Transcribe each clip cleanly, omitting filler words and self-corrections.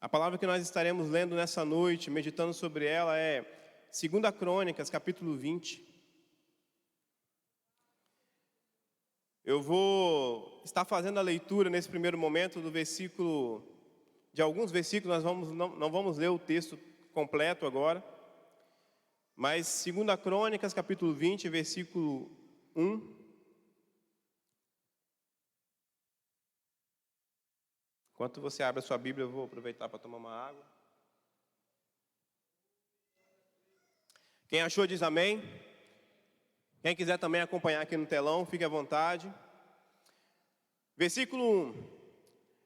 A palavra que nós estaremos lendo nessa noite, meditando sobre ela, é 2 Crônicas, capítulo 20. Eu vou estar fazendo a leitura nesse primeiro momento de alguns versículos. Nós não vamos ler o texto completo agora, mas 2 Crônicas, capítulo 20, versículo 1. Enquanto você abre a sua Bíblia, eu vou aproveitar para tomar uma água. Quem achou diz amém. Quem quiser também acompanhar aqui no telão, fique à vontade. Versículo 1.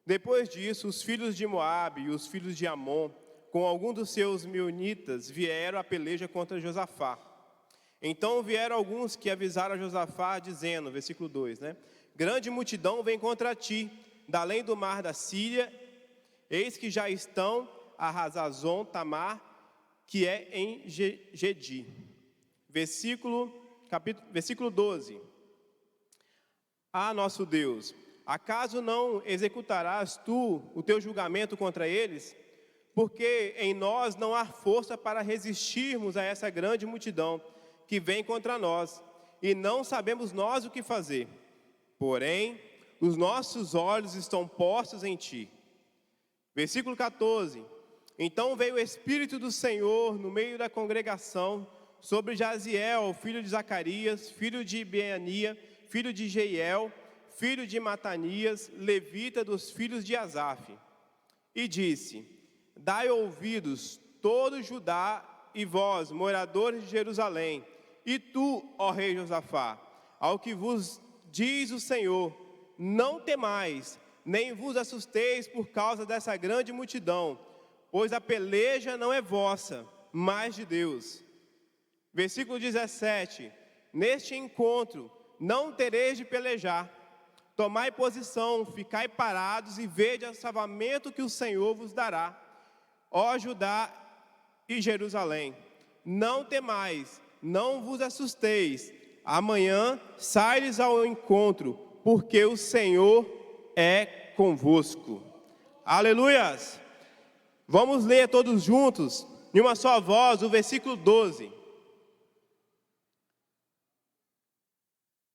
Depois disso, os filhos de Moabe e os filhos de Amon, com algum dos seus meunitas, vieram à peleja contra Josafá. Então vieram alguns que avisaram a Josafá, dizendo, versículo 2, grande multidão vem contra ti, da além do mar da Síria, eis que já estão a Hazazon Tamar, que é em Gedi. Versículo 12. Ah, nosso Deus, acaso não executarás tu o teu julgamento contra eles? Porque em nós não há força para resistirmos a essa grande multidão que vem contra nós, e não sabemos nós o que fazer. Porém, os nossos olhos estão postos em ti. Versículo 14. Então veio o Espírito do Senhor no meio da congregação sobre Jaziel, filho de Zacarias, filho de Beania, filho de Jeiel, filho de Matanias, levita dos filhos de Asaf. E disse, dai ouvidos todo Judá e vós, moradores de Jerusalém, e tu, ó rei Josafá, ao que vos diz o Senhor, não temais, nem vos assusteis por causa dessa grande multidão, pois a peleja não é vossa, mas de Deus. Versículo 17. Neste encontro não tereis de pelejar. Tomai posição, ficai parados e vede o salvamento que o Senhor vos dará. Ó Judá e Jerusalém, não temais, não vos assusteis. Amanhã sai-lhes ao encontro, porque o Senhor é convosco. Aleluias! Vamos ler todos juntos, em uma só voz, o versículo 12.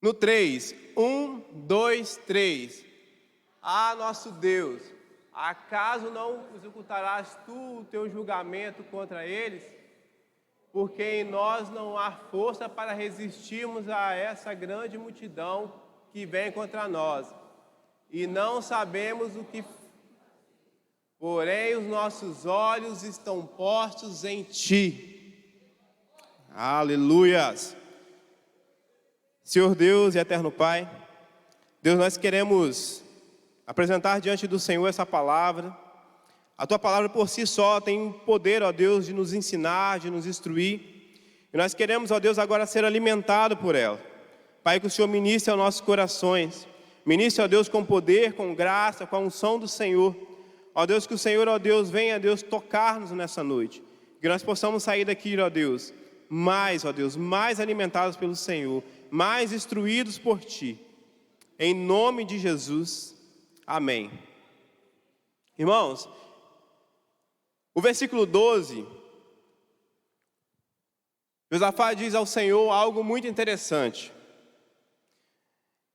No 3, 1, 2, 3. Ah, nosso Deus, acaso não executarás tu o teu julgamento contra eles? Porque em nós não há força para resistirmos a essa grande multidão que vem contra nós, e não sabemos o que. Porém, os nossos olhos estão postos em ti. Aleluias! Senhor Deus e eterno Pai, Deus, nós queremos apresentar diante do Senhor essa palavra. A Tua palavra por si só tem poder, ó Deus, de nos ensinar, de nos instruir. E nós queremos, ó Deus, agora ser alimentado por ela. Pai, que o Senhor ministre aos nossos corações. Ministre, ó Deus, com poder, com graça, com a unção do Senhor. Ó Deus, que o Senhor, ó Deus, venha, Deus, tocar-nos nessa noite. Que nós possamos sair daqui, ó Deus, mais alimentados pelo Senhor, mais instruídos por Ti. Em nome de Jesus, amém. Irmãos, o versículo 12, Josafá diz ao Senhor algo muito interessante.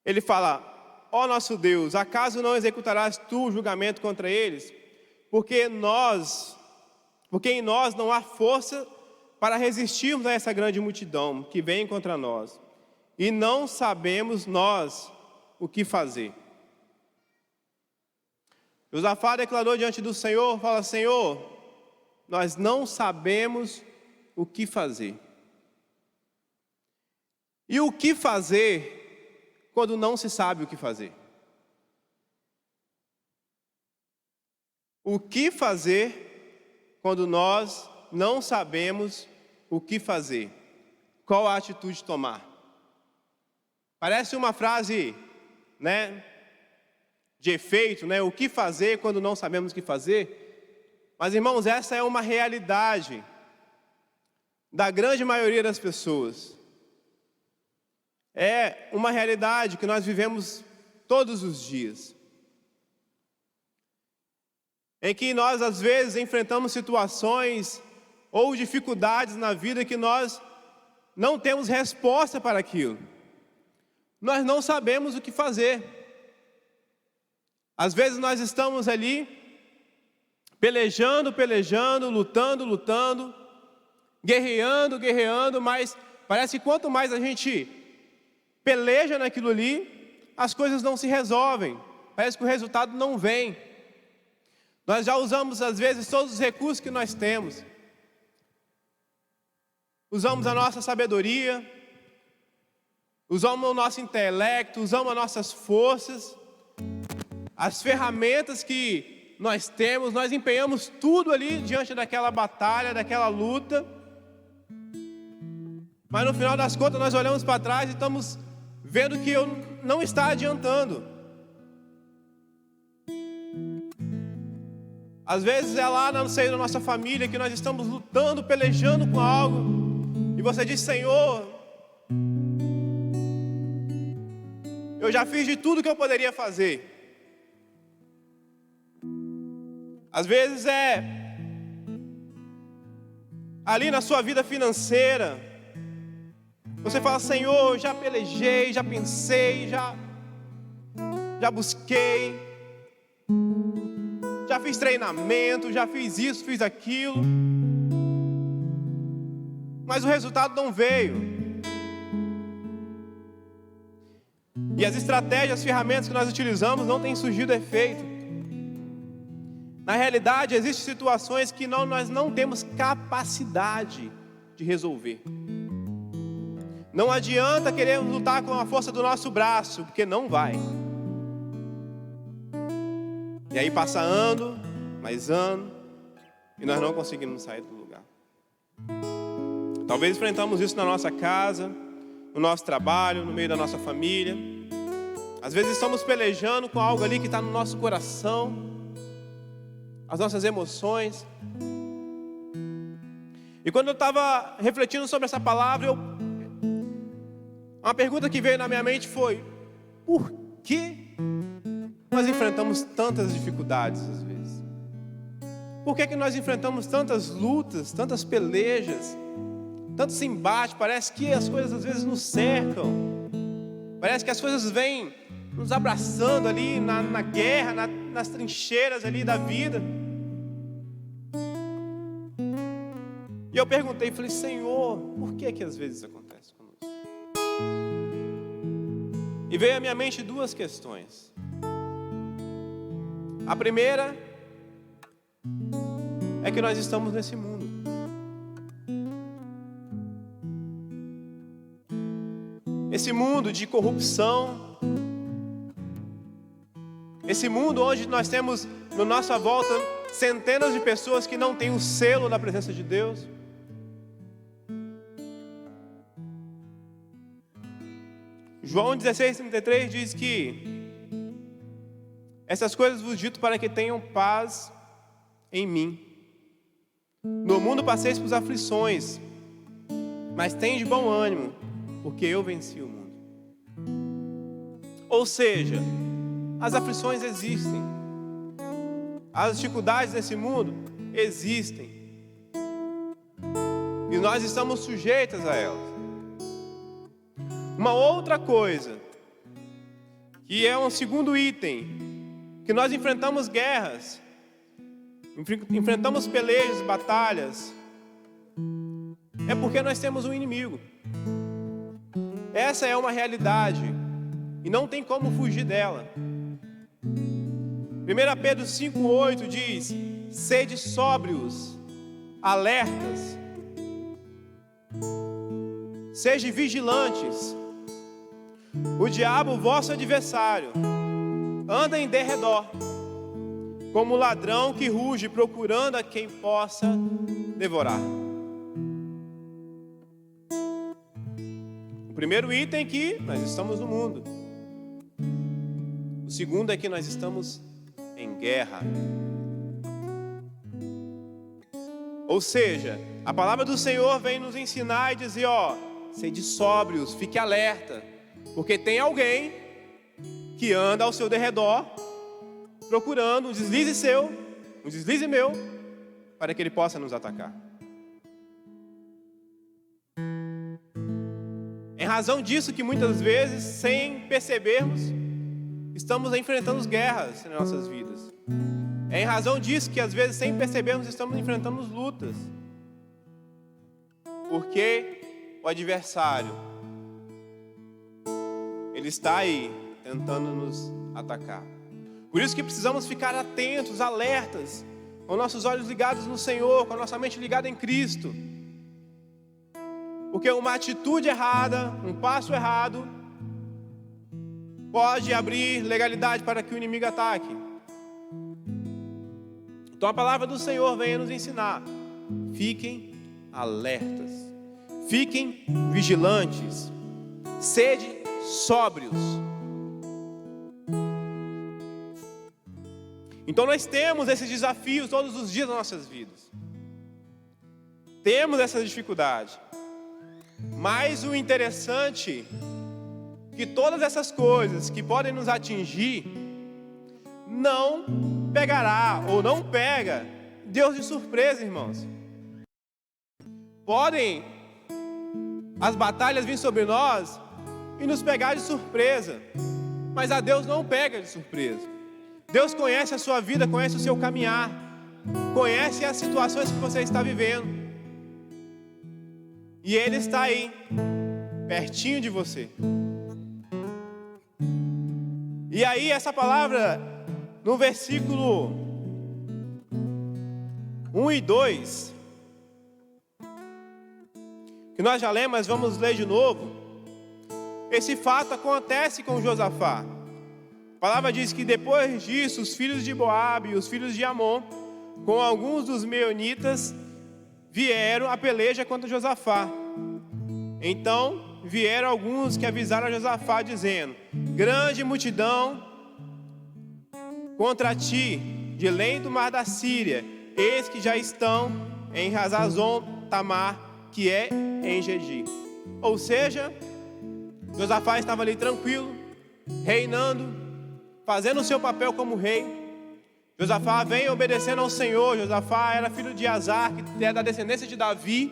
Ele fala, ó nosso Deus, acaso não executarás tu o julgamento contra eles? Porque em nós não há força para resistirmos a essa grande multidão que vem contra nós. E não sabemos nós o que fazer. Josafá declarou diante do Senhor, fala, Senhor, nós não sabemos o que fazer. E o que fazer quando não se sabe o que fazer? O que fazer quando nós não sabemos o que fazer? Qual a atitude tomar? Parece uma frase, de efeito, o que fazer quando não sabemos o que fazer? Mas, irmãos, essa é uma realidade da grande maioria das pessoas. É uma realidade que nós vivemos todos os dias. em que nós às vezes enfrentamos situações ou dificuldades na vida que nós não temos resposta para aquilo. Nós não sabemos o que fazer. Às vezes nós estamos ali pelejando, lutando, guerreando, mas parece que quanto mais a gente peleja naquilo ali, as coisas não se resolvem. Parece que o resultado não vem. Nós já usamos às vezes todos os recursos que nós temos. Usamos a nossa sabedoria, usamos o nosso intelecto, usamos as nossas forças, as ferramentas que nós temos, nós empenhamos tudo ali diante daquela batalha, daquela luta. Mas no final das contas nós olhamos para trás e estamos vendo que não está adiantando. Às vezes é lá no seio da nossa família que nós estamos lutando, pelejando com algo, e você diz: Senhor, eu já fiz de tudo que eu poderia fazer. Às vezes é ali na sua vida financeira, você fala: Senhor, já pelejei, já pensei, já busquei, já fiz treinamento, já fiz isso, fiz aquilo, mas o resultado não veio. E as estratégias, as ferramentas que nós utilizamos não têm surgido efeito. Na realidade, existem situações que nós não temos capacidade de resolver. Não adianta querer lutar com a força do nosso braço, porque não vai. E aí passa ano, mais ano, e nós não conseguimos sair do lugar. Talvez enfrentamos isso na nossa casa, no nosso trabalho, no meio da nossa família. Às vezes estamos pelejando com algo ali que está no nosso coração, as nossas emoções. E quando eu estava refletindo sobre essa palavra, uma pergunta que veio na minha mente foi: por que nós enfrentamos tantas dificuldades às vezes? Por que nós enfrentamos tantas lutas, tantas pelejas, tantos embates? Parece que as coisas às vezes nos cercam. Parece que as coisas vêm nos abraçando ali na guerra, nas trincheiras ali da vida. E eu perguntei, falei: Senhor, por que às vezes isso acontece conosco? E veio à minha mente duas questões. A primeira é que nós estamos nesse mundo. Esse mundo de corrupção, esse mundo onde nós temos na nossa volta centenas de pessoas que não têm o selo da presença de Deus. João 16:33 diz que essas coisas vos dito para que tenham paz em mim. No mundo passeis por aflições, mas tende bom ânimo, porque eu venci o mundo. Ou seja, as aflições existem, as dificuldades nesse mundo existem, e nós estamos sujeitos a elas. Uma outra coisa, que é um segundo item, que nós enfrentamos guerras, enfrentamos pelejas, batalhas, é porque nós temos um inimigo. Essa é uma realidade e não tem como fugir dela. 1 Pedro 5,8 diz: sede sóbrios, alertas, sejam vigilantes. O diabo, vosso adversário, anda em derredor, como ladrão que ruge, procurando a quem possa devorar. O primeiro item é que nós estamos no mundo. O segundo é que nós estamos em guerra. Ou seja, a palavra do Senhor vem nos ensinar e dizer: sede sóbrios, fique alerta, porque tem alguém que anda ao seu derredor, procurando um deslize seu, um deslize meu, para que ele possa nos atacar. Em razão disso que muitas vezes, sem percebermos, estamos enfrentando guerras nas nossas vidas. É em razão disso que às vezes, sem percebermos, estamos enfrentando lutas. Porque o adversário, ele está aí tentando nos atacar. Por isso que precisamos ficar atentos, alertas, com nossos olhos ligados no Senhor, com a nossa mente ligada em Cristo. Porque uma atitude errada, um passo errado, pode abrir legalidade para que o inimigo ataque. Então a palavra do Senhor vem nos ensinar: fiquem alertas, fiquem vigilantes, sede sóbrios. Então nós temos esses desafios todos os dias das nossas vidas. Temos essa dificuldade. Mas o interessante é que todas essas coisas que podem nos atingir não pegará ou não pega Deus de surpresa, irmãos. Podem as batalhas vir sobre nós e nos pegar de surpresa, mas a Deus não pega de surpresa. Deus conhece a sua vida, conhece o seu caminhar, conhece as situações que você está vivendo. E Ele está aí, pertinho de você. E aí essa palavra, no versículo 1 e 2, que nós já lemos, mas vamos ler de novo. Esse fato acontece com Josafá. A palavra diz que depois disso, os filhos de Moabe e os filhos de Amon, com alguns dos meunitas, vieram a peleja contra Josafá. Então vieram alguns que avisaram a Josafá, dizendo: grande multidão contra ti, de além do mar da Síria, eis que já estão em Hazazon Tamar, que é em Gedi. Ou seja, Josafá estava ali tranquilo, reinando, fazendo o seu papel como rei. Josafá vem obedecendo ao Senhor. Josafá era filho de Azar, que é da descendência de Davi,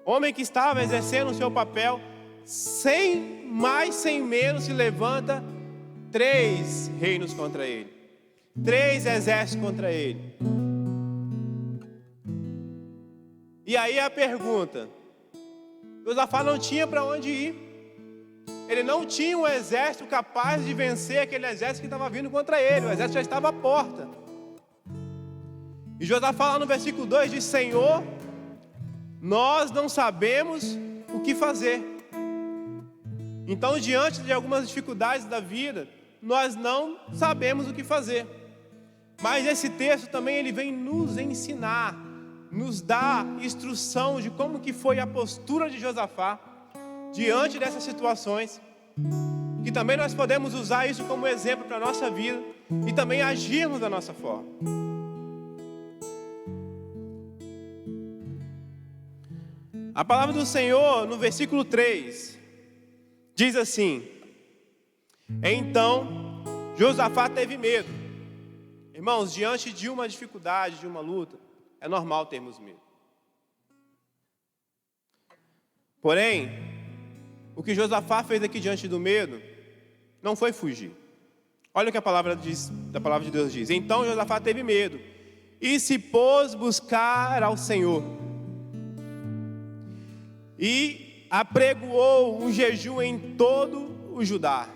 homem que estava exercendo o seu papel. Sem mais, sem menos, se levanta 3 reinos contra ele, 3 exércitos contra ele. E aí a pergunta: Josafá não tinha para onde ir. Ele não tinha um exército capaz de vencer aquele exército que estava vindo contra ele. O exército já estava à porta. E Josafá lá no versículo 2 diz: Senhor, nós não sabemos o que fazer. Então, diante de algumas dificuldades da vida, nós não sabemos o que fazer. Mas esse texto também ele vem nos ensinar, nos dá instrução de como que foi a postura de Josafá diante dessas situações, que também nós podemos usar isso como exemplo para a nossa vida e também agirmos da nossa forma. A palavra do Senhor no versículo 3 diz assim: então Josafá teve medo. Irmãos, diante de uma dificuldade, de uma luta, é normal termos medo. Porém, o que Josafá fez aqui diante do medo não foi fugir. Olha o que a palavra de Deus diz: então Josafá teve medo e se pôs buscar ao Senhor, e apregoou um jejum em todo o Judá.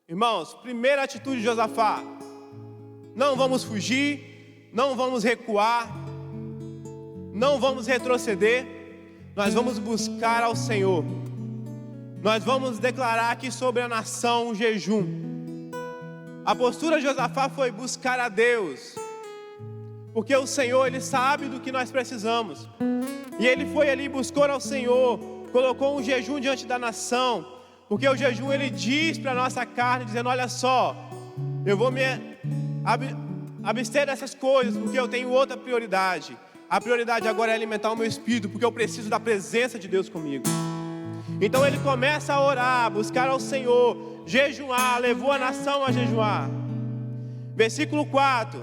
Irmãos, primeira atitude de Josafá: não vamos fugir, não vamos recuar, não vamos retroceder, nós vamos buscar ao Senhor. Nós vamos declarar aqui sobre a nação um jejum. A postura de Josafá foi buscar a Deus, porque o Senhor, Ele sabe do que nós precisamos. E ele foi ali, buscou ao Senhor, colocou um jejum diante da nação, porque o jejum ele diz para a nossa carne, dizendo: olha só, eu vou me abster dessas coisas, porque eu tenho outra prioridade. A prioridade agora é alimentar o meu espírito, porque eu preciso da presença de Deus comigo. Então ele começa a orar, buscar ao Senhor, jejuar, levou a nação a jejuar. Versículo 4: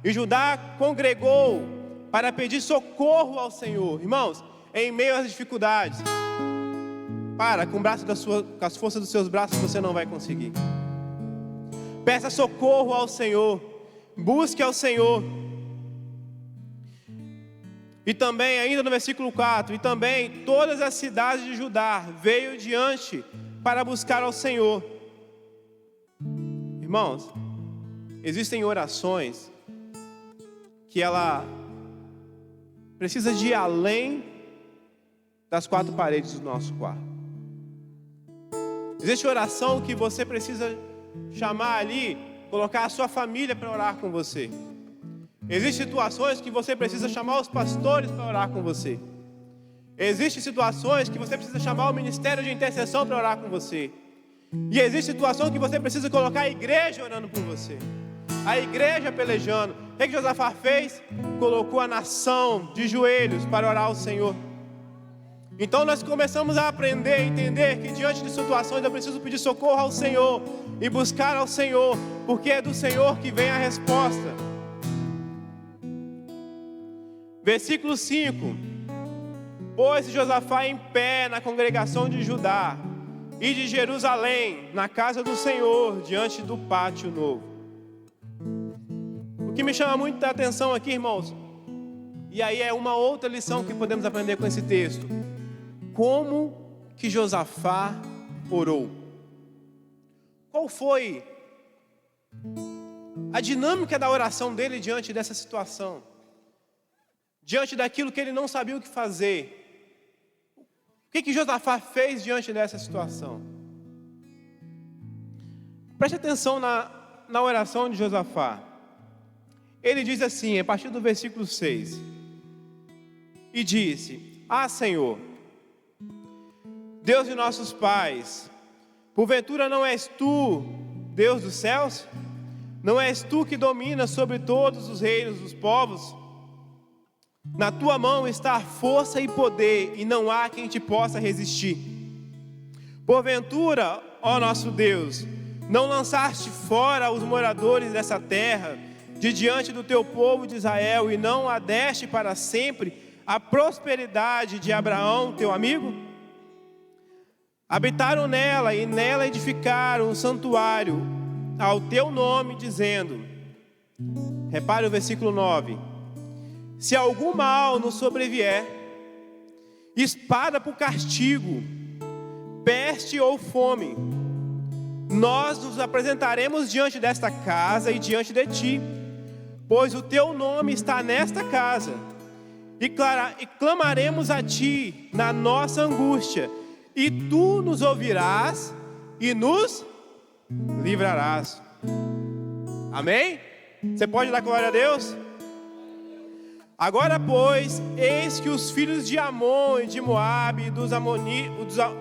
E Judá congregou para pedir socorro ao Senhor. Irmãos, em meio às dificuldades, com as forças dos seus braços você não vai conseguir. Peça socorro ao Senhor, busque ao Senhor. E também, ainda no versículo 4, e também todas as cidades de Judá veio diante para buscar ao Senhor. Irmãos, existem orações que ela precisa de ir além das quatro paredes do nosso quarto. Existe oração que você precisa chamar ali, colocar a sua família para orar com você. Existem situações que você precisa chamar os pastores para orar com você. Existem situações que você precisa chamar o ministério de intercessão para orar com você. E existe situação que você precisa colocar a igreja orando por você, a igreja pelejando. O que Josafá fez? Colocou a nação de joelhos para orar ao Senhor. Então nós começamos a aprender, a entender que diante de situações eu preciso pedir socorro ao Senhor e buscar ao Senhor, porque é do Senhor que vem a resposta. Versículo 5: Pôs-se Josafá em pé na congregação de Judá e de Jerusalém, na casa do Senhor, diante do pátio novo. O que me chama muito a atenção aqui, irmãos, e aí é uma outra lição que podemos aprender com esse texto: como que Josafá orou? Qual foi a dinâmica da oração dele diante dessa situação? Diante daquilo que ele não sabia o que fazer. O que Josafá fez diante dessa situação? Preste atenção na oração de Josafá. Ele diz assim, a partir do versículo 6: E disse: Ah, Senhor, Deus de nossos pais, porventura não és tu, Deus dos céus? Não és tu que dominas sobre todos os reinos dos povos? Na tua mão está a força e poder, e não há quem te possa resistir. Porventura, ó nosso Deus, não lançaste fora os moradores dessa terra, de diante do teu povo de Israel, e não a deste para sempre a prosperidade de Abraão, teu amigo? Habitaram nela, e nela edificaram um santuário ao teu nome, dizendo, repare o versículo 9: Se algum mal nos sobrevier, espada por castigo, peste ou fome, nós nos apresentaremos diante desta casa e diante de ti, pois o teu nome está nesta casa, e clamaremos a ti na nossa angústia, e tu nos ouvirás e nos livrarás. Amém? Você pode dar glória a Deus? Agora, pois, eis que os filhos de Amon e de Moabe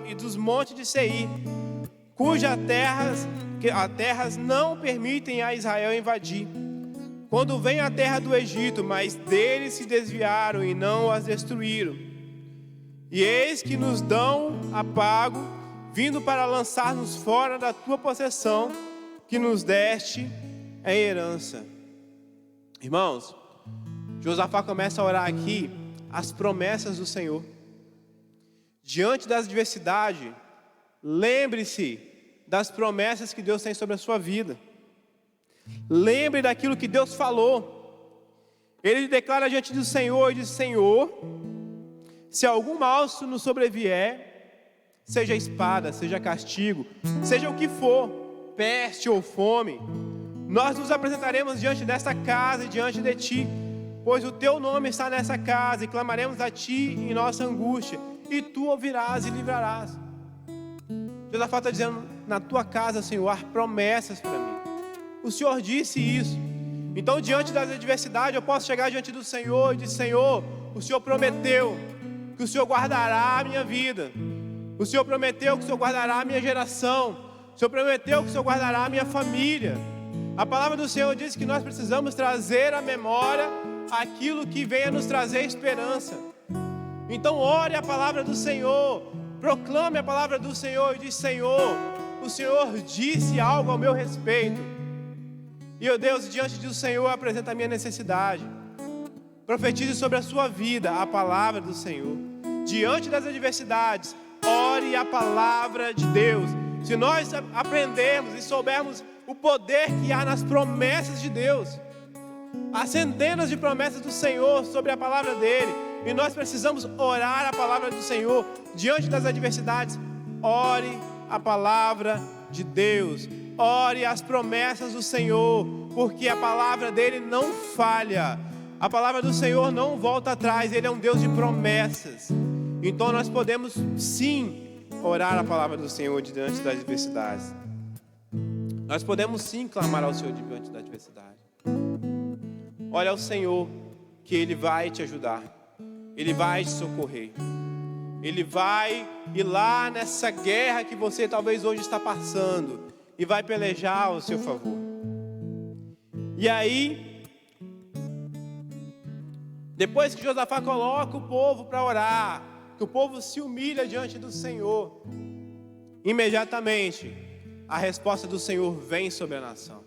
e dos montes de Seir, cujas terras não permitem a Israel invadir, quando vem a terra do Egito, mas deles se desviaram e não as destruíram. E eis que nos dão a pago, vindo para lançar-nos fora da tua possessão, que nos deste em herança. Irmãos, Josafá começa a orar aqui as promessas do Senhor. Diante das adversidades, lembre-se das promessas que Deus tem sobre a sua vida. Lembre daquilo que Deus falou. Ele declara diante do Senhor e diz: Senhor, se algum mal nos sobrevier, seja espada, seja castigo, seja o que for, peste ou fome, nós nos apresentaremos diante desta casa e diante de ti, pois o teu nome está nessa casa, e clamaremos a ti em nossa angústia, e tu ouvirás e livrarás. Josafá está dizendo: na tua casa, Senhor, há promessas para mim. O Senhor disse isso. Então, diante das adversidades, eu posso chegar diante do Senhor e dizer: Senhor, o Senhor prometeu que o Senhor guardará a minha vida. O Senhor prometeu que o Senhor guardará a minha geração. O Senhor prometeu que o Senhor guardará a minha família. A palavra do Senhor diz que nós precisamos trazer à memória aquilo que venha nos trazer esperança. Então ore a palavra do Senhor, proclame a palavra do Senhor e diz: Senhor, o Senhor disse algo ao meu respeito. E eu, Deus, diante do Senhor, apresento a minha necessidade. Profetize sobre a sua vida a palavra do Senhor. Diante das adversidades, ore a palavra de Deus. Se nós aprendermos e soubermos o poder que há nas promessas de Deus, há centenas de promessas do Senhor sobre a palavra dele, e nós precisamos orar a palavra do Senhor. Diante das adversidades, ore a palavra de Deus. Ore as promessas do Senhor, porque a palavra dele não falha. A palavra do Senhor não volta atrás, ele é um Deus de promessas. Então nós podemos sim orar a palavra do Senhor diante das adversidades. Nós podemos sim clamar ao Senhor diante da adversidade. Olha ao Senhor, que ele vai te ajudar, ele vai te socorrer, ele vai ir lá nessa guerra que você talvez hoje está passando e vai pelejar ao seu favor. E aí, depois que Josafá coloca o povo para orar, que o povo se humilha diante do Senhor, imediatamente a resposta do Senhor vem sobre a nação.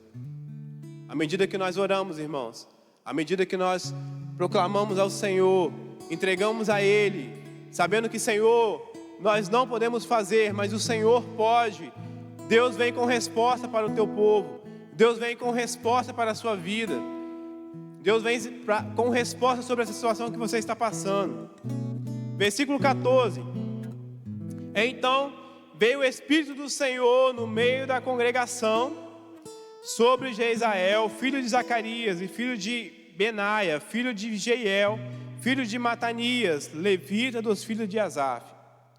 À medida que nós oramos, irmãos, à medida que nós proclamamos ao Senhor, entregamos a Ele, sabendo que, Senhor, nós não podemos fazer, mas o Senhor pode. Deus vem com resposta para o teu povo. Deus vem com resposta para a sua vida. Deus vem com resposta sobre essa situação que você está passando. Versículo 14. Então veio o Espírito do Senhor no meio da congregação sobre Jeizael, filho de Zacarias, e filho de Benaia, filho de Jeiel, filho de Matanias, levita dos filhos de Asaf.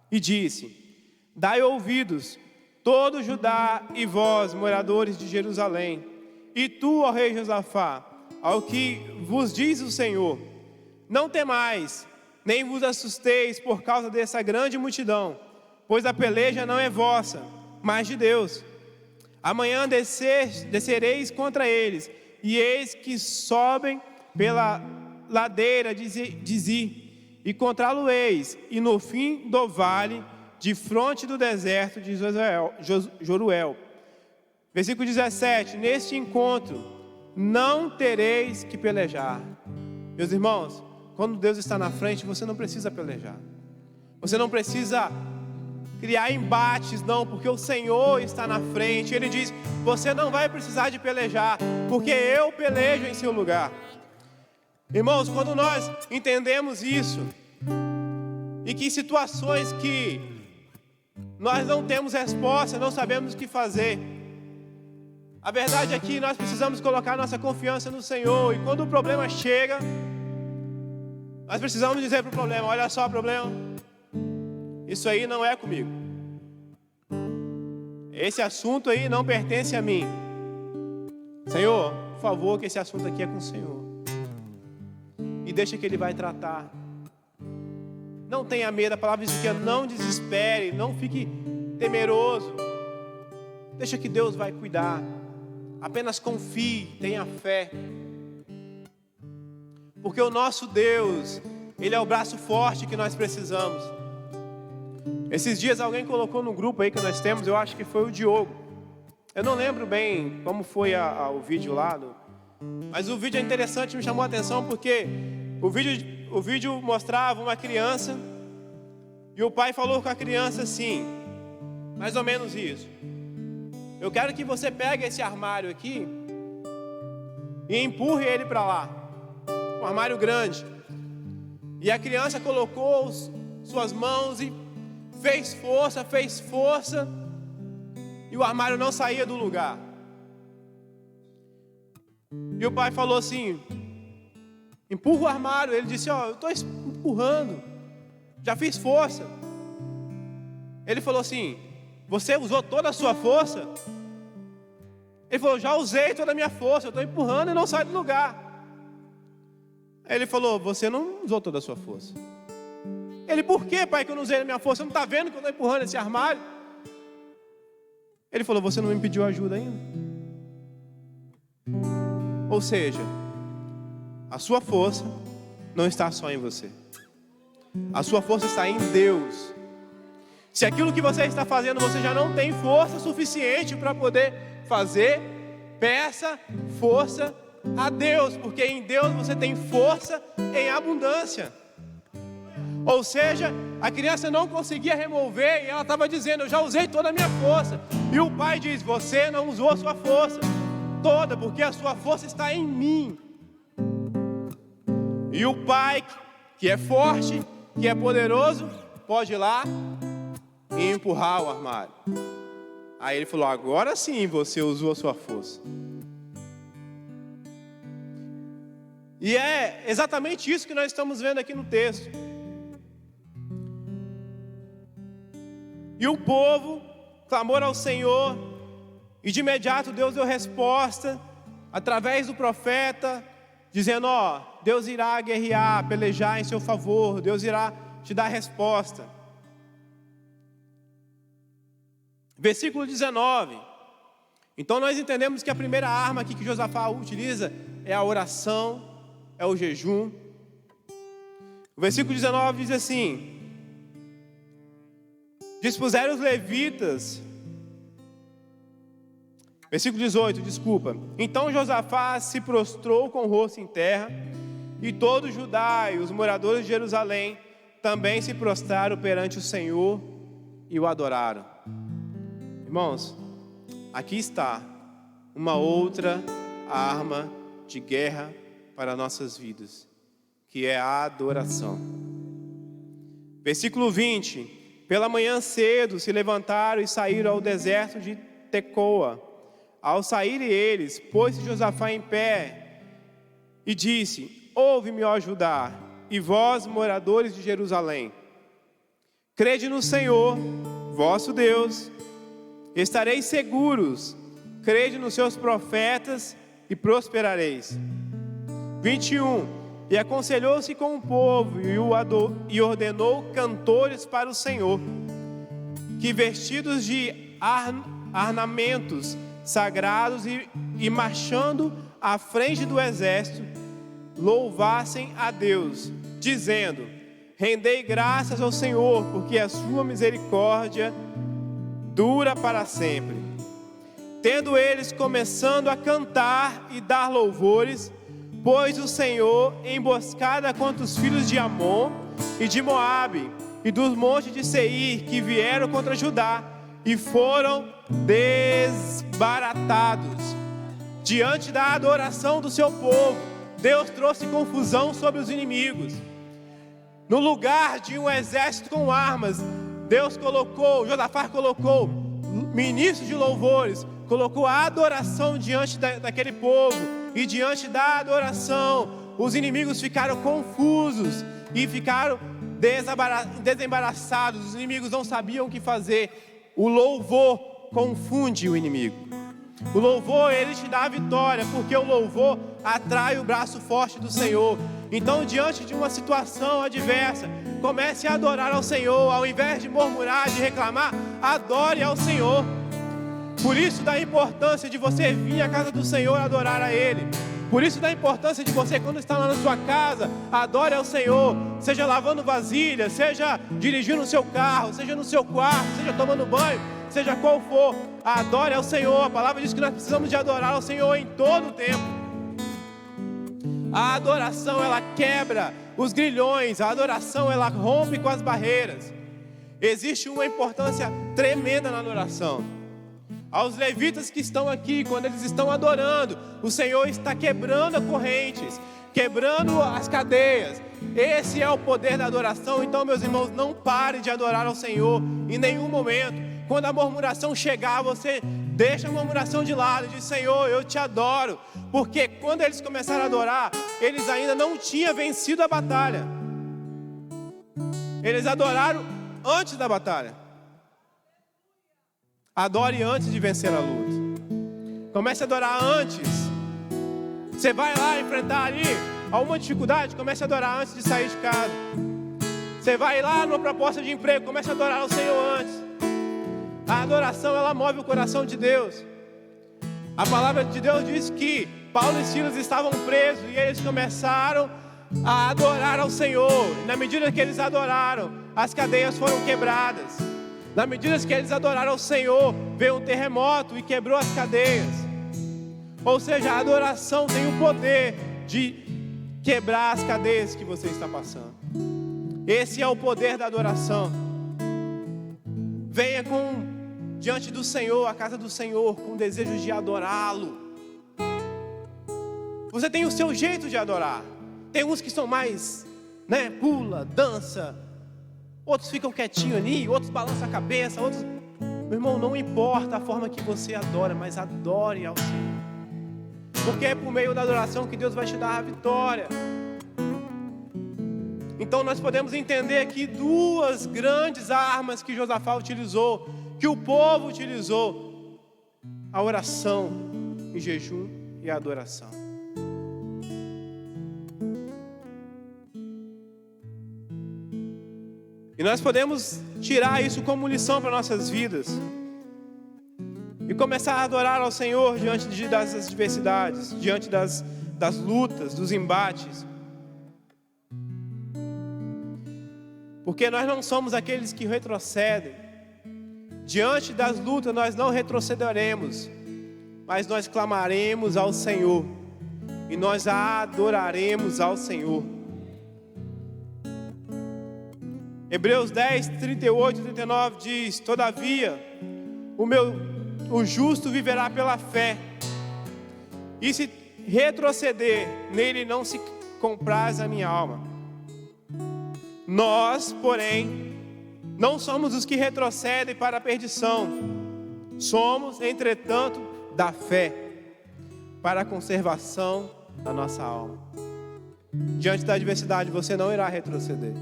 E disse: dai ouvidos, todo Judá e vós, moradores de Jerusalém, e tu, ó rei Josafá, ao que vos diz o Senhor: não temais, nem vos assusteis por causa dessa grande multidão, pois a peleja não é vossa, mas de Deus. Amanhã descereis contra eles, e eis que sobem pela ladeira de Zi, e encontrá-lo-eis, e no fim do vale, de fronte do deserto de Joruel. Versículo 17, neste encontro não tereis que pelejar. Meus irmãos, quando Deus está na frente, você não precisa pelejar. Você não precisa criar embates, não, porque o Senhor está na frente. Ele diz: você não vai precisar de pelejar, porque eu pelejo em seu lugar. Irmãos, quando nós entendemos isso, e que em situações que nós não temos resposta, não sabemos o que fazer, a verdade é que nós precisamos colocar nossa confiança no Senhor. E quando o problema chega, nós precisamos dizer para o problema: olha só o problema, isso aí não é comigo, esse assunto aí não pertence a mim. Senhor, por favor, que esse assunto aqui é com o Senhor, e deixa que Ele vai tratar. Não tenha medo, a palavra diz que não desespere, não fique temeroso, deixa que Deus vai cuidar. Apenas confie, tenha fé, porque o nosso Deus, Ele é o braço forte que nós precisamos. Esses dias alguém colocou no grupo aí que nós temos, eu acho que foi o Diogo, eu não lembro bem como foi o vídeo lá, mas o vídeo é interessante, me chamou a atenção, porque o vídeo mostrava uma criança, e o pai falou com a criança assim, mais ou menos isso: eu quero que você pegue esse armário aqui e empurre ele para lá, um armário grande. E a criança colocou suas mãos e fez força, e o armário não saía do lugar. E o pai falou assim: empurra o armário. Ele disse: eu estou empurrando, já fiz força. Ele falou assim: você usou toda a sua força? Ele falou: já usei toda a minha força, eu estou empurrando e não sai do lugar. Aí ele falou: você não usou toda a sua força. Ele: por que, pai, que eu não usei a minha força? Você não está vendo que eu estou empurrando esse armário? Ele falou: você não me pediu ajuda ainda? Ou seja, a sua força não está só em você, a sua força está em Deus. Se aquilo que você está fazendo, você já não tem força suficiente para poder fazer, peça força a Deus, porque em Deus você tem força em abundância. Ou seja, a criança não conseguia remover e ela estava dizendo: eu já usei toda a minha força. E o pai diz: você não usou a sua força toda, porque a sua força está em mim. E o pai, que é forte, que é poderoso, pode ir lá e empurrar o armário. Aí ele falou: agora sim você usou a sua força. E é exatamente isso que nós estamos vendo aqui no texto. E o povo clamou ao Senhor, e de imediato Deus deu resposta, através do profeta, dizendo: ó, Deus irá guerrear, pelejar em seu favor, Deus irá te dar resposta. Versículo 19. Então nós entendemos que a primeira arma aqui que Josafá utiliza é a oração, é o jejum. O versículo 19 diz assim: dispuseram os levitas. Versículo 18, desculpa. Então Josafá se prostrou com o rosto em terra, e todo Judá e os moradores de Jerusalém também se prostraram perante o Senhor e o adoraram. Irmãos, aqui está uma outra arma de guerra para nossas vidas, que é a adoração. Versículo 20. Pela manhã cedo se levantaram e saíram ao deserto de Tecoa. Ao saírem eles, pôs-se Josafá em pé e disse: ouve-me, ó Judá, e vós, moradores de Jerusalém. Crede no Senhor, vosso Deus, estareis seguros. Crede nos seus profetas e prosperareis. 21. E aconselhou-se com o povo e ordenou cantores para o Senhor, que vestidos de ornamentos sagrados e marchando à frente do exército, louvassem a Deus, dizendo: rendei graças ao Senhor, porque a sua misericórdia dura para sempre. Tendo eles começando a cantar e dar louvores, pôs o Senhor emboscada contra os filhos de Amon e de Moabe e dos montes de Seir, que vieram contra Judá, e foram desbaratados. Diante da adoração do seu povo, Deus trouxe confusão sobre os inimigos. No lugar de um exército com armas, Josafá colocou ministros de louvores, colocou a adoração diante daquele povo. E diante da adoração, os inimigos ficaram confusos e ficaram desembaraçados. Os inimigos não sabiam o que fazer. O louvor confunde o inimigo. O louvor, ele te dá a vitória, porque o louvor atrai o braço forte do Senhor. Então, diante de uma situação adversa, comece a adorar ao Senhor. Ao invés de murmurar, de reclamar, adore ao Senhor. Por isso da importância de você vir à casa do Senhor adorar a Ele. Por isso da importância de você, quando está lá na sua casa, adore ao Senhor. Seja lavando vasilha, seja dirigindo o seu carro, seja no seu quarto, seja tomando banho, seja qual for, adore ao Senhor. A palavra diz que nós precisamos de adorar ao Senhor em todo o tempo. A adoração, ela quebra os grilhões. A adoração, ela rompe com as barreiras. Existe uma importância tremenda na adoração. Aos levitas que estão aqui, quando eles estão adorando, o Senhor está quebrando as correntes, quebrando as cadeias. Esse é o poder da adoração. Então, meus irmãos, não pare de adorar ao Senhor em nenhum momento. Quando a murmuração chegar, você deixa a murmuração de lado e diz: Senhor, eu te adoro. Porque quando eles começaram a adorar, eles ainda não tinham vencido a batalha. Eles adoraram antes da batalha. Adore antes de vencer a luta. Comece a adorar antes. Você vai lá enfrentar ali alguma dificuldade, comece a adorar antes de sair de casa. Você vai lá numa proposta de emprego, comece a adorar ao Senhor antes. A adoração, ela move o coração de Deus. A palavra de Deus diz que Paulo e Silas estavam presos e eles começaram a adorar ao Senhor. E na medida que eles adoraram, as cadeias foram quebradas. Na medida que eles adoraram ao Senhor, veio um terremoto e quebrou as cadeias. Ou seja, a adoração tem o poder de quebrar as cadeias que você está passando. Esse é o poder da adoração. Venha diante do Senhor, a casa do Senhor, com desejo de adorá-lo. Você tem o seu jeito de adorar. Tem uns que são mais, pula, dança. Outros ficam quietinhos ali, outros balançam a cabeça, outros... Meu irmão, não importa a forma que você adora, mas adore ao Senhor. Porque é por meio da adoração que Deus vai te dar a vitória. Então nós podemos entender aqui duas grandes armas que Josafá utilizou, que o povo utilizou: a oração em jejum e a adoração. E nós podemos tirar isso como lição para nossas vidas e começar a adorar ao Senhor diante das adversidades, diante das lutas, dos embates. Porque nós não somos aqueles que retrocedem. Diante das lutas nós não retrocederemos, mas nós clamaremos ao Senhor e nós adoraremos ao Senhor. Hebreus 10, 38 e 39 diz: todavia, o justo viverá pela fé, e se retroceder, nele não se compraz a minha alma. Nós, porém, não somos os que retrocedem para a perdição, somos, entretanto, da fé, para a conservação da nossa alma. Diante da adversidade você não irá retroceder.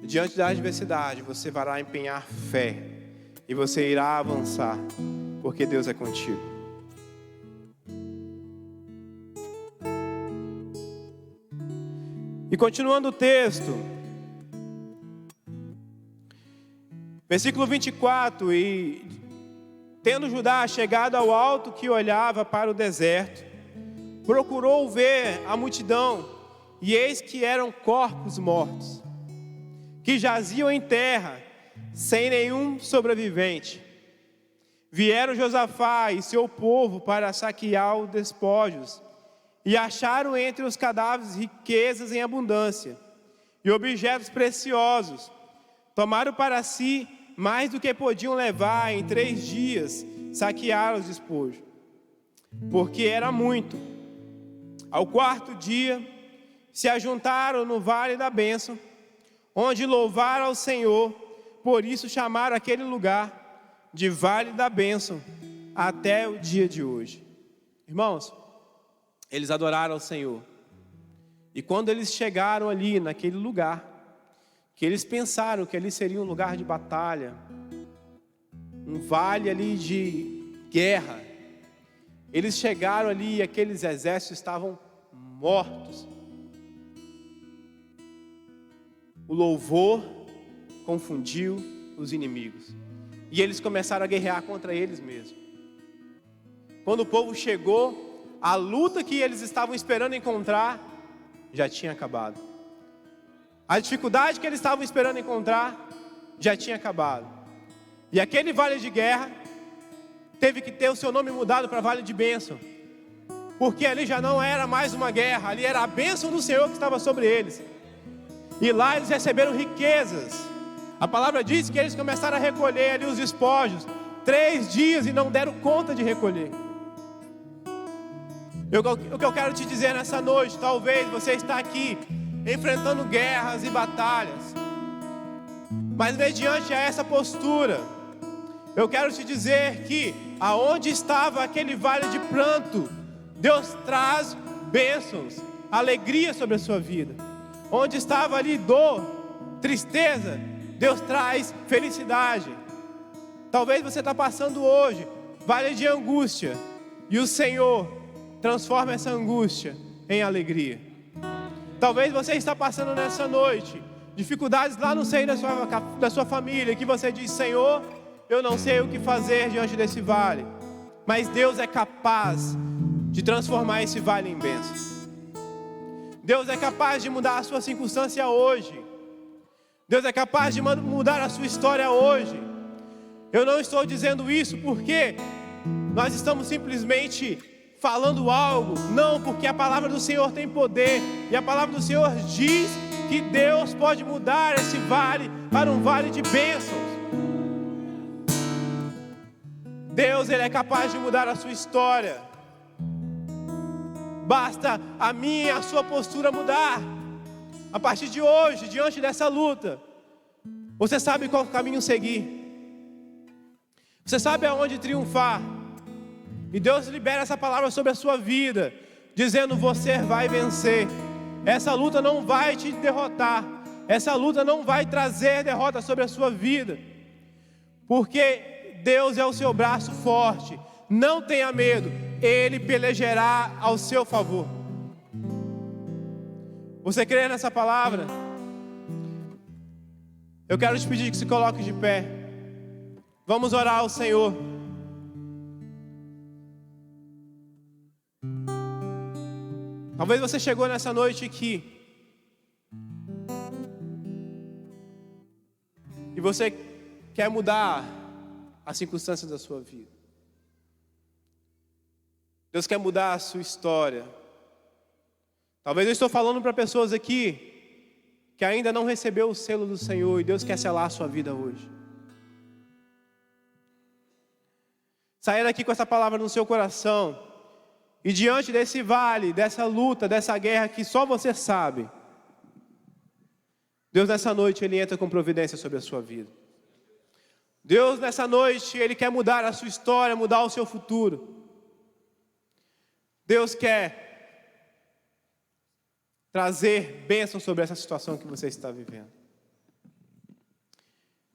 Diante da adversidade você vai empenhar fé e você irá avançar, porque Deus é contigo. E continuando o texto, versículo 24: e tendo Judá chegado ao alto que olhava para o deserto, procurou ver a multidão, e eis que eram corpos mortos, que jaziam em terra, sem nenhum sobrevivente. Vieram Josafá e seu povo para saquear os despojos, e acharam entre os cadáveres riquezas em abundância, e objetos preciosos. Tomaram para si mais do que podiam levar. Em 3 dias saquearam os despojos, porque era muito. Ao 4º dia se ajuntaram no vale da bênção, onde louvaram ao Senhor. Por isso chamaram aquele lugar de Vale da Bênção até o dia de hoje. Irmãos, eles adoraram ao Senhor. E quando eles chegaram ali naquele lugar, que eles pensaram que ali seria um lugar de batalha, um vale ali de guerra, eles chegaram ali e aqueles exércitos estavam mortos. O louvor confundiu os inimigos, e eles começaram a guerrear contra eles mesmos. Quando o povo chegou, a luta que eles estavam esperando encontrar já tinha acabado. A dificuldade que eles estavam esperando encontrar já tinha acabado. E aquele vale de guerra teve que ter o seu nome mudado para Vale de Bênção, porque ali já não era mais uma guerra, ali era a bênção do Senhor que estava sobre eles. E lá eles receberam riquezas. A palavra diz que eles começaram a recolher ali os despojos 3 dias e não deram conta de recolher. O que eu quero te dizer nessa noite: talvez você está aqui enfrentando guerras e batalhas, mas mediante a essa postura, eu quero te dizer que aonde estava aquele vale de pranto, Deus traz bênçãos, alegria sobre a sua vida. Onde estava ali dor, tristeza, Deus traz felicidade. Talvez você está passando hoje vale de angústia, e o Senhor transforma essa angústia em alegria. Talvez você está passando nessa noite dificuldades lá no seio da sua família, que você diz: Senhor, eu não sei o que fazer diante desse vale, mas Deus é capaz de transformar esse vale em bênção. Deus é capaz de mudar a sua circunstância hoje. Deus é capaz de mudar a sua história hoje. Eu não estou dizendo isso porque nós estamos simplesmente falando algo, não, porque a palavra do Senhor tem poder, e a palavra do Senhor diz que Deus pode mudar esse vale para um vale de bênçãos. Deus, Ele é capaz de mudar a sua história. Basta a minha e a sua postura mudar. A partir de hoje, diante dessa luta, você sabe qual caminho seguir. Você sabe aonde triunfar. E Deus libera essa palavra sobre a sua vida, dizendo: você vai vencer. Essa luta não vai te derrotar. Essa luta não vai trazer derrota sobre a sua vida. Porque Deus é o seu braço forte. Não tenha medo. Ele pelejará ao seu favor. Você crê nessa palavra? Eu quero te pedir que se coloque de pé. Vamos orar ao Senhor. Talvez você chegou nessa noite aqui e você quer mudar as circunstâncias da sua vida. Deus quer mudar a sua história. Talvez eu estou falando para pessoas aqui que ainda não recebeu o selo do Senhor, e Deus quer selar a sua vida hoje. Saia daqui com essa palavra no seu coração, e diante desse vale, dessa luta, dessa guerra que só você sabe, Deus nessa noite Ele entra com providência sobre a sua vida. Deus nessa noite Ele quer mudar a sua história, mudar o seu futuro. Deus quer trazer bênção sobre essa situação que você está vivendo.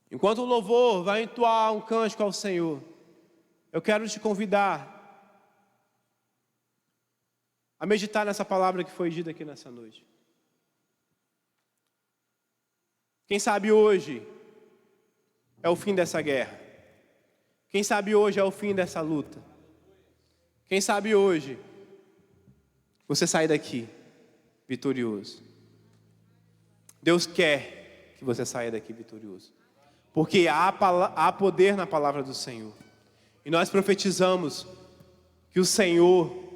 Enquanto o louvor vai entoar um cântico ao Senhor, eu quero te convidar a meditar nessa palavra que foi dita aqui nessa noite. Quem sabe hoje é o fim dessa guerra. Quem sabe hoje é o fim dessa luta. Quem sabe hoje você sai daqui vitorioso. Deus quer que você saia daqui vitorioso, porque há poder na palavra do Senhor. E nós profetizamos que o Senhor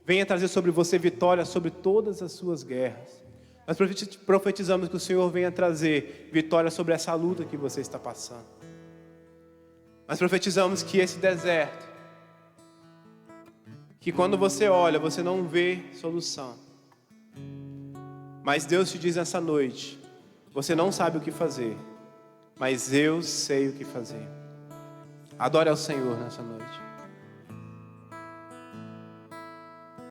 venha trazer sobre você vitória sobre todas as suas guerras. Nós profetizamos que o Senhor venha trazer vitória sobre essa luta que você está passando. Nós profetizamos que esse deserto, que quando você olha, você não vê solução, mas Deus te diz nessa noite: você não sabe o que fazer, mas eu sei o que fazer. Adore ao Senhor nessa noite.